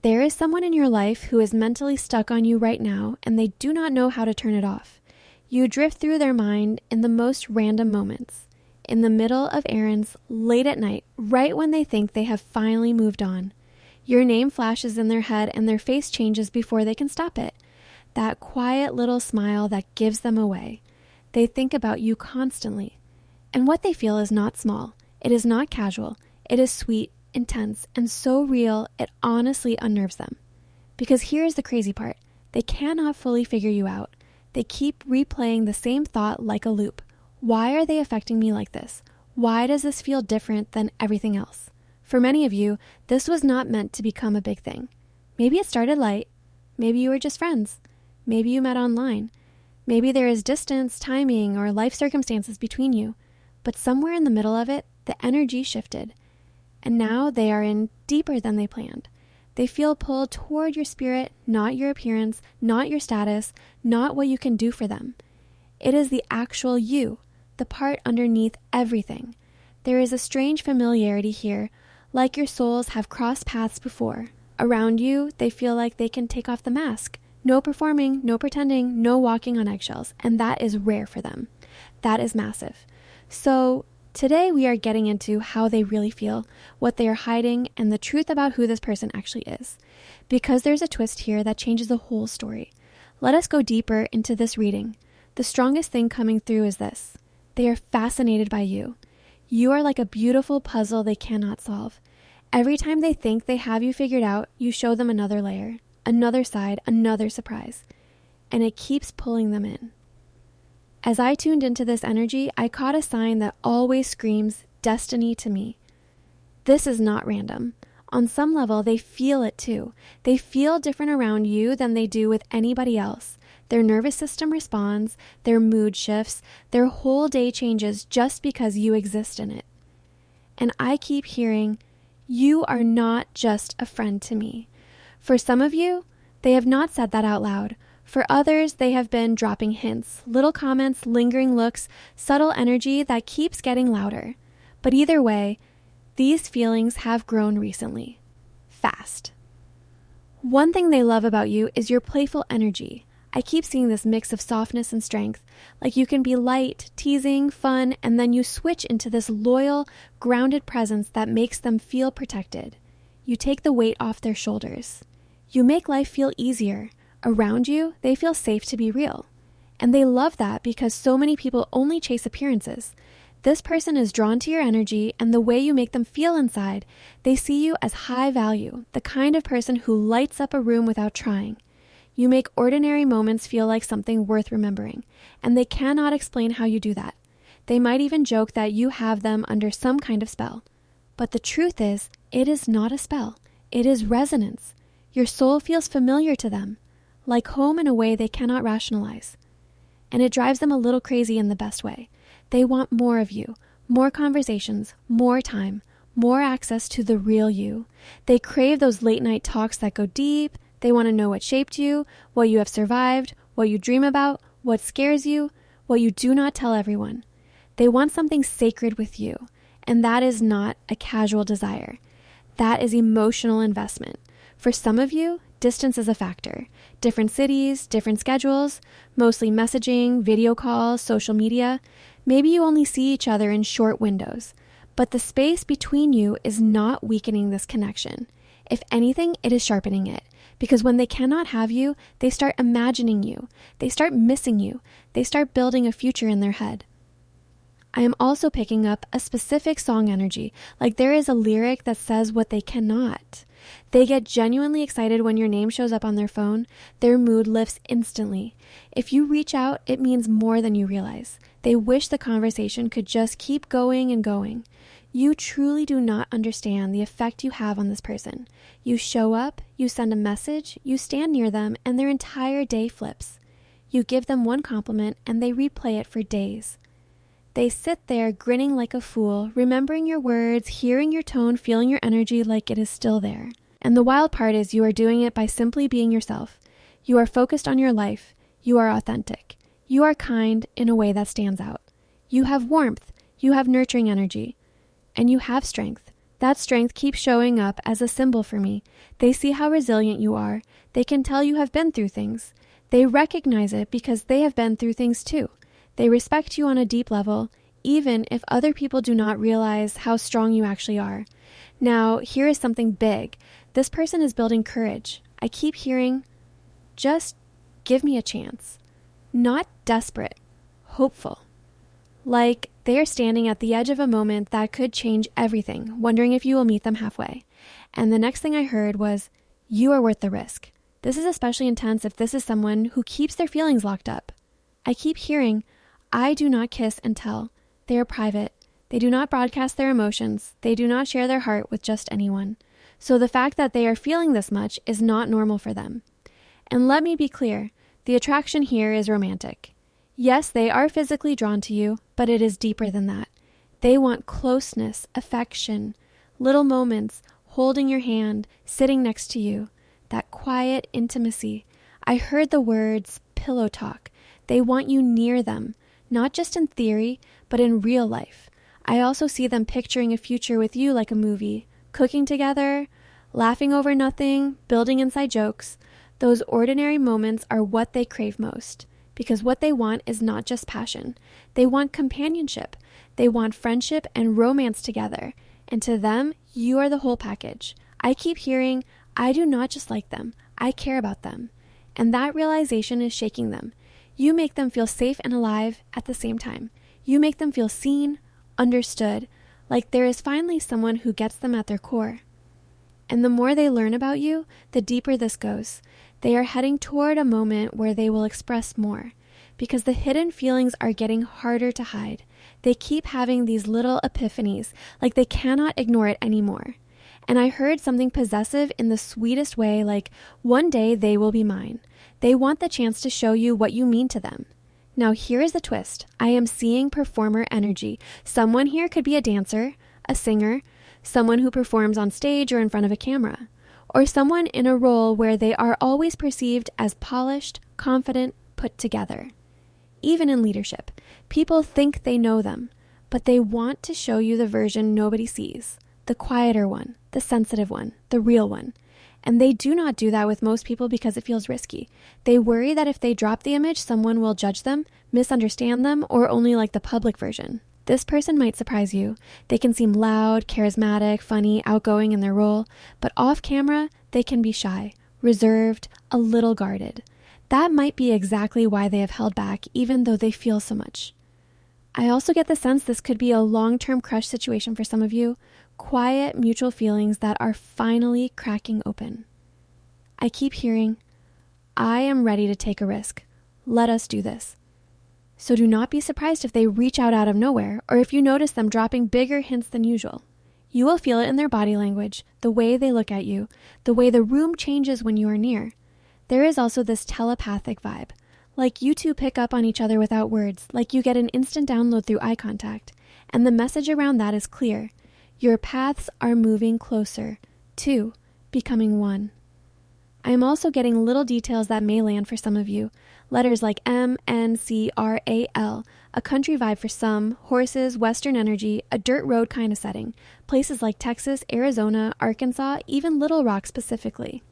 There is someone in your life who is mentally stuck on you right now, and they do not know how to turn it off. You drift through their mind in the most random moments, in the middle of errands, late at night, right when they think they have finally moved on. Your name flashes in their head and their face changes before they can stop it. That quiet little smile that gives them away. They think about you constantly. And what they feel is not small. It is not casual. It is sweet, intense, and so real it honestly unnerves them. Because here's the crazy part. They cannot fully figure you out. They keep replaying the same thought like a loop. Why are they affecting me like this? Why does this feel different than everything else? For many of you, this was not meant to become a big thing. Maybe it started light. Maybe you were just friends. Maybe you met online. Maybe there is distance, timing, or life circumstances between you. But somewhere in the middle of it, the energy shifted. And now they are in deeper than they planned. They feel pulled toward your spirit, not your appearance, not your status, not what you can do for them. It is the actual you, the part underneath everything. There is a strange familiarity here, like your souls have crossed paths before. Around you, they feel like they can take off the mask. No performing, no pretending, no walking on eggshells, and that is rare for them. That is massive. So today we are getting into how they really feel, what they are hiding, and the truth about who this person actually is. Because there's a twist here that changes the whole story. Let us go deeper into this reading. The strongest thing coming through is this. They are fascinated by you. You are like a beautiful puzzle they cannot solve. Every time they think they have you figured out, you show them another layer, another side, another surprise. And it keeps pulling them in. As I tuned into this energy, I caught a sign that always screams destiny to me. This is not random. On some level, they feel it too. They feel different around you than they do with anybody else. Their nervous system responds, their mood shifts, their whole day changes just because you exist in it. And I keep hearing, you are not just a friend to me. For some of you, they have not said that out loud. For others, they have been dropping hints, little comments, lingering looks, subtle energy that keeps getting louder. But either way, these feelings have grown recently. Fast. One thing they love about you is your playful energy. I keep seeing this mix of softness and strength, like you can be light, teasing, fun, and then you switch into this loyal, grounded presence that makes them feel protected. You take the weight off their shoulders. You make life feel easier. Around you, they feel safe to be real. And they love that because so many people only chase appearances. This person is drawn to your energy and the way you make them feel inside. They see you as high value, the kind of person who lights up a room without trying. You make ordinary moments feel like something worth remembering, and they cannot explain how you do that. They might even joke that you have them under some kind of spell. But the truth is, it is not a spell. It is resonance. Your soul feels familiar to them, like home in a way they cannot rationalize. And it drives them a little crazy in the best way. They want more of you, more conversations, more time, more access to the real you. They crave those late night talks that go deep. They want to know what shaped you, what you have survived, what you dream about, what scares you, what you do not tell everyone. They want something sacred with you, and that is not a casual desire. That is emotional investment. For some of you, distance is a factor. Different cities, different schedules, mostly messaging, video calls, social media. Maybe you only see each other in short windows, but the space between you is not weakening this connection. If anything, it is sharpening it. Because when they cannot have you, they start imagining you. They start missing you. They start building a future in their head. I am also picking up a specific song energy, like there is a lyric that says what they cannot. They get genuinely excited when your name shows up on their phone. Their mood lifts instantly. If you reach out, it means more than you realize. They wish the conversation could just keep going and going. You truly do not understand the effect you have on this person. You show up, you send a message, you stand near them, and their entire day flips. You give them one compliment, and they replay it for days. They sit there grinning like a fool, remembering your words, hearing your tone, feeling your energy like it is still there. And the wild part is you are doing it by simply being yourself. You are focused on your life. You are authentic. You are kind in a way that stands out. You have warmth. You have nurturing energy. And you have strength. That strength keeps showing up as a symbol for me. They see how resilient you are. They can tell you have been through things. They recognize it because they have been through things too. They respect you on a deep level, even if other people do not realize how strong you actually are. Now, here is something big. This person is building courage. I keep hearing, just give me a chance. Not desperate, hopeful. Like they are standing at the edge of a moment that could change everything, wondering if you will meet them halfway. And the next thing I heard was, you are worth the risk. This is especially intense if this is someone who keeps their feelings locked up. I keep hearing, I do not kiss and tell. They are private. They do not broadcast their emotions. They do not share their heart with just anyone. So the fact that they are feeling this much is not normal for them. And let me be clear, the attraction here is romantic. Yes, they are physically drawn to you, but it is deeper than that. They want closeness, affection, little moments, holding your hand, sitting next to you, that quiet intimacy. I heard the words pillow talk. They want you near them, not just in theory, but in real life. I also see them picturing a future with you like a movie, cooking together, laughing over nothing, building inside jokes. Those ordinary moments are what they crave most, because what they want is not just passion. They want companionship. They want friendship and romance together. And to them, you are the whole package. I keep hearing, I do not just like them, I care about them. And that realization is shaking them. You make them feel safe and alive at the same time. You make them feel seen, understood, like there is finally someone who gets them at their core. And the more they learn about you, the deeper this goes. They are heading toward a moment where they will express more, because the hidden feelings are getting harder to hide. They keep having these little epiphanies, like they cannot ignore it anymore. And I heard something possessive in the sweetest way, like, one day they will be mine. They want the chance to show you what you mean to them. Now here is the twist. I am seeing performer energy. Someone here could be a dancer, a singer, someone who performs on stage or in front of a camera, or someone in a role where they are always perceived as polished, confident, put together. Even in leadership, people think they know them, but they want to show you the version nobody sees, the quieter one, the sensitive one, the real one. And they do not do that with most people because it feels risky. They worry that if they drop the image, someone will judge them, misunderstand them, or only like the public version. This person might surprise you. They can seem loud, charismatic, funny, outgoing in their role, but off camera, they can be shy, reserved, a little guarded. That might be exactly why they have held back, even though they feel so much. I also get the sense this could be a long-term crush situation for some of you, quiet, mutual feelings that are finally cracking open. I keep hearing, I am ready to take a risk. Let us do this. So do not be surprised if they reach out of nowhere, or if you notice them dropping bigger hints than usual. You will feel it in their body language, the way they look at you, the way the room changes when you are near. There is also this telepathic vibe, like you two pick up on each other without words, like you get an instant download through eye contact, and the message around that is clear. Your paths are moving closer to becoming one. I am also getting little details that may land for some of you. Letters like M, N, C, R, A, L, a country vibe for some, horses, western energy, a dirt road kind of setting, places like Texas, Arizona, Arkansas, even Little Rock specifically.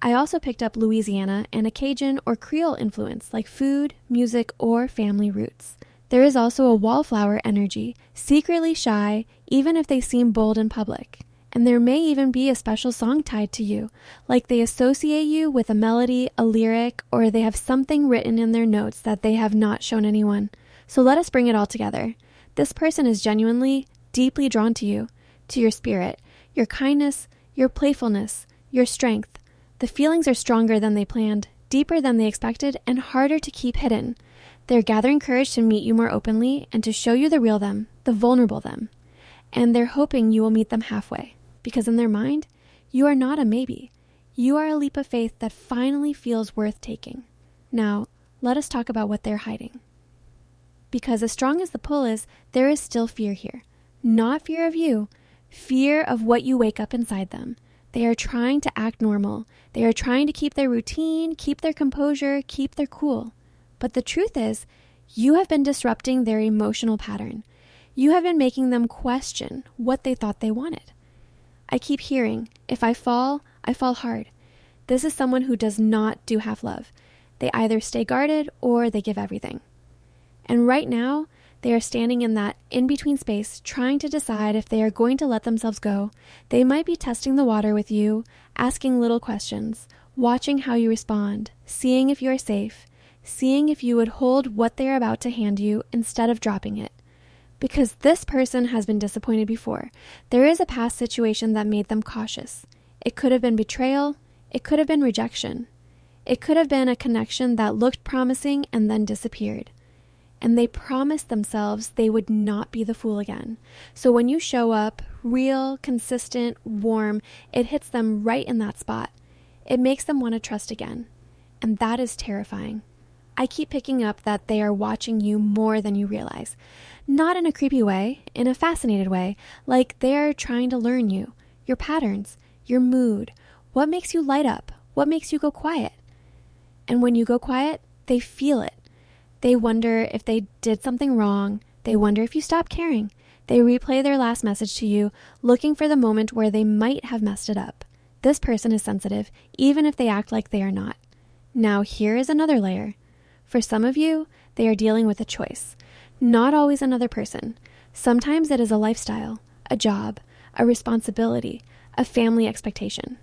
I also picked up Louisiana and a Cajun or Creole influence like food, music, or family roots. There is also a wallflower energy, secretly shy, even if they seem bold in public. And there may even be a special song tied to you, like they associate you with a melody, a lyric, or they have something written in their notes that they have not shown anyone. So let us bring it all together. This person is genuinely, deeply drawn to you, to your spirit, your kindness, your playfulness, your strength. The feelings are stronger than they planned, deeper than they expected, and harder to keep hidden. They're gathering courage to meet you more openly and to show you the real them, the vulnerable them. And they're hoping you will meet them halfway. Because in their mind, you are not a maybe. You are a leap of faith that finally feels worth taking. Now, let us talk about what they're hiding. Because as strong as the pull is, there is still fear here. Not fear of you, fear of what you wake up inside them. They are trying to act normal. They are trying to keep their routine, keep their composure, keep their cool. But the truth is, you have been disrupting their emotional pattern. You have been making them question what they thought they wanted. I keep hearing, if I fall hard. This is someone who does not do half love. They either stay guarded or they give everything. And right now, they are standing in that in-between space, trying to decide if they are going to let themselves go. They might be testing the water with you, asking little questions, watching how you respond, seeing if you are safe, seeing if you would hold what they are about to hand you instead of dropping it. Because this person has been disappointed before. There is a past situation that made them cautious. It could have been betrayal. It could have been rejection. It could have been a connection that looked promising and then disappeared. And they promised themselves they would not be the fool again. So when you show up, real, consistent, warm, it hits them right in that spot. It makes them want to trust again. And that is terrifying. I keep picking up that they are watching you more than you realize. Not in a creepy way, in a fascinated way, like they are trying to learn you, your patterns, your mood, what makes you light up, what makes you go quiet. And when you go quiet, they feel it. They wonder if they did something wrong. They wonder if you stopped caring. They replay their last message to you, looking for the moment where they might have messed it up. This person is sensitive, even if they act like they are not. Now, here is another layer. For some of you, they are dealing with a choice. Not always another person. Sometimes it is a lifestyle, a job, a responsibility, a family expectation.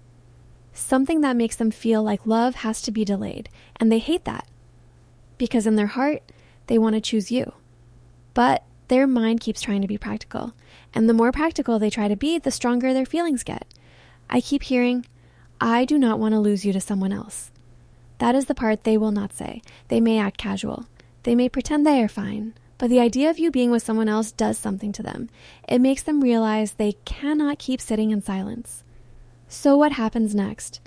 Something that makes them feel like love has to be delayed, and they hate that. Because in their heart, they want to choose you. But their mind keeps trying to be practical. And the more practical they try to be, the stronger their feelings get. I keep hearing, I do not want to lose you to someone else. That is the part they will not say. They may act casual. They may pretend they are fine. But the idea of you being with someone else does something to them. It makes them realize they cannot keep sitting in silence. So what happens next?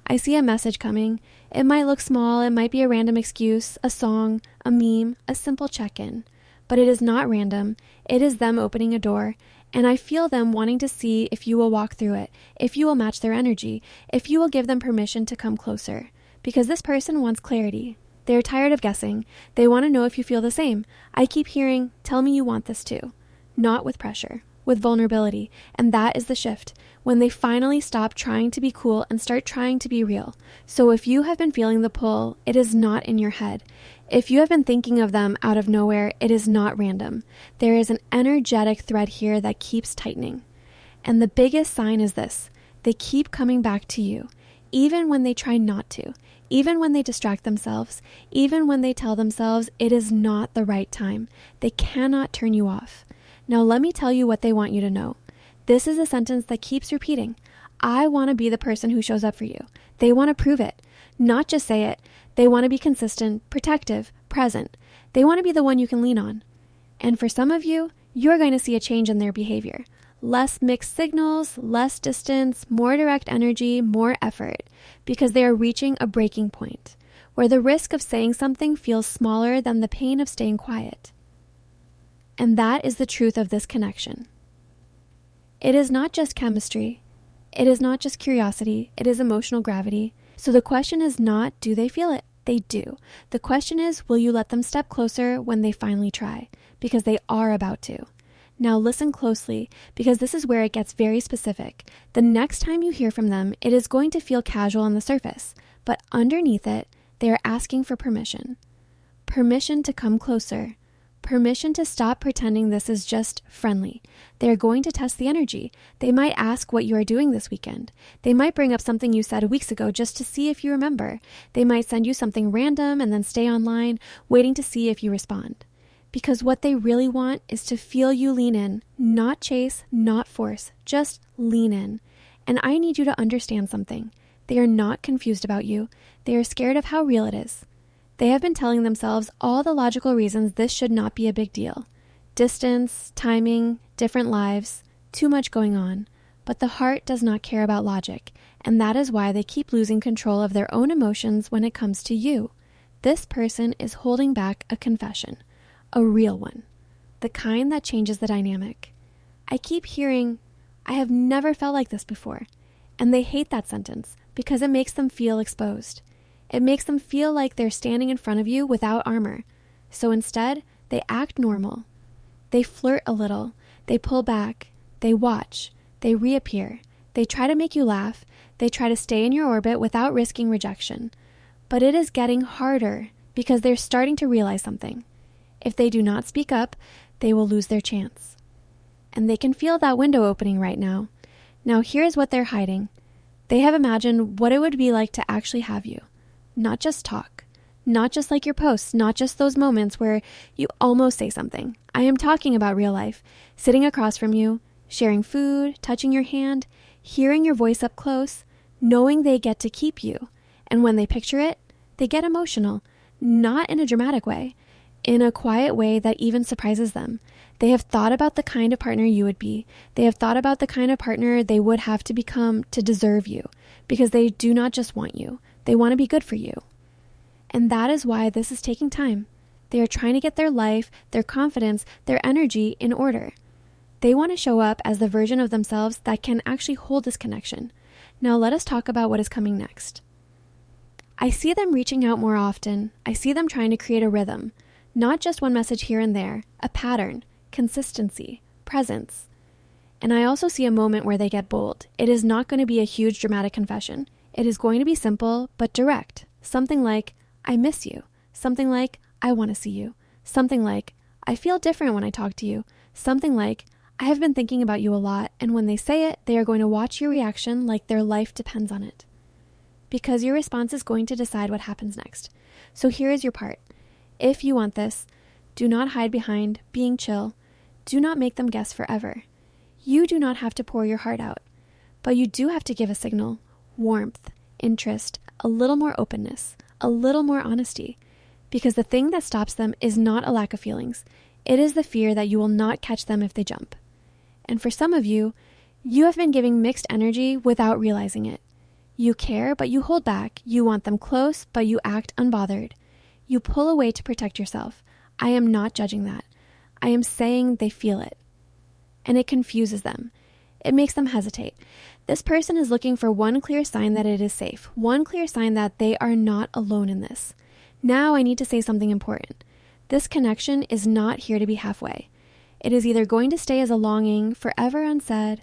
I see a message coming. It might look small, it might be a random excuse, a song, a meme, a simple check-in. But it is not random. It is them opening a door, and I feel them wanting to see if you will walk through it, if you will match their energy, if you will give them permission to come closer. Because this person wants clarity. They are tired of guessing. They want to know if you feel the same. I keep hearing, tell me you want this too. Not with pressure, with vulnerability, and that is the shift. When they finally stop trying to be cool and start trying to be real. So if you have been feeling the pull, it is not in your head. If you have been thinking of them out of nowhere, it is not random. There is an energetic thread here that keeps tightening. And the biggest sign is this. They keep coming back to you, even when they try not to, even when they distract themselves, even when they tell themselves it is not the right time. They cannot turn you off. Now let me tell you what they want you to know. This is a sentence that keeps repeating. I want to be the person who shows up for you. They want to prove it, not just say it. They want to be consistent, protective, present. They want to be the one you can lean on. And for some of you, you're going to see a change in their behavior. Less mixed signals, less distance, more direct energy, more effort, because they are reaching a breaking point where the risk of saying something feels smaller than the pain of staying quiet. And that is the truth of this connection. It is not just chemistry. It is not just curiosity. It is emotional gravity. So the question is not, do they feel it? They do. The question is, will you let them step closer when they finally try? Because they are about to. Now listen closely, because this is where it gets very specific. The next time you hear from them, it is going to feel casual on the surface, but underneath it, they are asking for permission. Permission to come closer. Permission to stop pretending this is just friendly. They are going to test the energy. They might ask what you are doing this weekend. They might bring up something you said weeks ago just to see if you remember. They might send you something random and then stay online, waiting to see if you respond. Because what they really want is to feel you lean in, not chase, not force, just lean in. And I need you to understand something. They are not confused about you. They are scared of how real it is. They have been telling themselves all the logical reasons this should not be a big deal. Distance, timing, different lives, too much going on. But the heart does not care about logic, and that is why they keep losing control of their own emotions when it comes to you. This person is holding back a confession, a real one, the kind that changes the dynamic. I keep hearing, I have never felt like this before, and they hate that sentence because it makes them feel exposed. It makes them feel like they're standing in front of you without armor. So instead, they act normal. They flirt a little. They pull back. They watch. They reappear. They try to make you laugh. They try to stay in your orbit without risking rejection. But it is getting harder because they're starting to realize something. If they do not speak up, they will lose their chance. And they can feel that window opening right now. Now here's what they're hiding. They have imagined what it would be like to actually have you. Not just talk. Not just like your posts. Not just those moments where you almost say something. I am talking about real life. Sitting across from you, sharing food, touching your hand, hearing your voice up close, knowing they get to keep you. And when they picture it, they get emotional. Not in a dramatic way. In a quiet way that even surprises them. They have thought about the kind of partner you would be. They have thought about the kind of partner they would have to become to deserve you, because they do not just want you. They want to be good for you. And that is why this is taking time. They are trying to get their life, their confidence, their energy in order. They want to show up as the version of themselves that can actually hold this connection. Now let us talk about what is coming next. I see them reaching out more often. I see them trying to create a rhythm. Not just one message here and there, a pattern, consistency, presence. And I also see a moment where they get bold. It is not going to be a huge dramatic confession. It is going to be simple but direct. Something like, I miss you. Something like, I want to see you. Something like, I feel different when I talk to you. Something like, I have been thinking about you a lot, and when they say it, they are going to watch your reaction like their life depends on it. Because your response is going to decide what happens next. So here is your part. If you want this, do not hide behind being chill. Do not make them guess forever. You do not have to pour your heart out, but you do have to give a signal, warmth, interest, a little more openness, a little more honesty, because the thing that stops them is not a lack of feelings. It is the fear that you will not catch them if they jump. And for some of you, you have been giving mixed energy without realizing it. You care, but you hold back. You want them close, but you act unbothered. You pull away to protect yourself. I am not judging that. I am saying they feel it. And it confuses them. It makes them hesitate. This person is looking for one clear sign that it is safe. One clear sign that they are not alone in this. Now I need to say something important. This connection is not here to be halfway. It is either going to stay as a longing forever unsaid,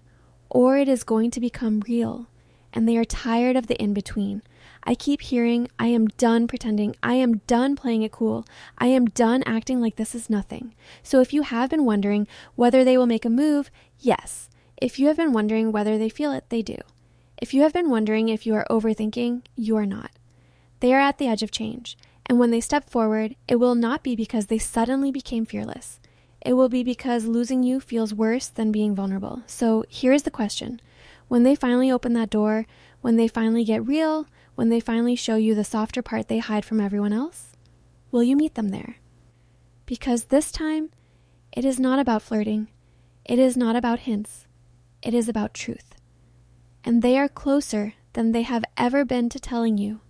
or it is going to become real. And they are tired of the in-between. I keep hearing, I am done pretending. I am done playing it cool. I am done acting like this is nothing. So if you have been wondering whether they will make a move, yes. If you have been wondering whether they feel it, they do. If you have been wondering if you are overthinking, you are not. They are at the edge of change. And when they step forward, it will not be because they suddenly became fearless. It will be because losing you feels worse than being vulnerable. So here is the question. When they finally open that door, when they finally get real, when they finally show you the softer part they hide from everyone else, will you meet them there? Because this time, it is not about flirting. It is not about hints. It is about truth. And they are closer than they have ever been to telling you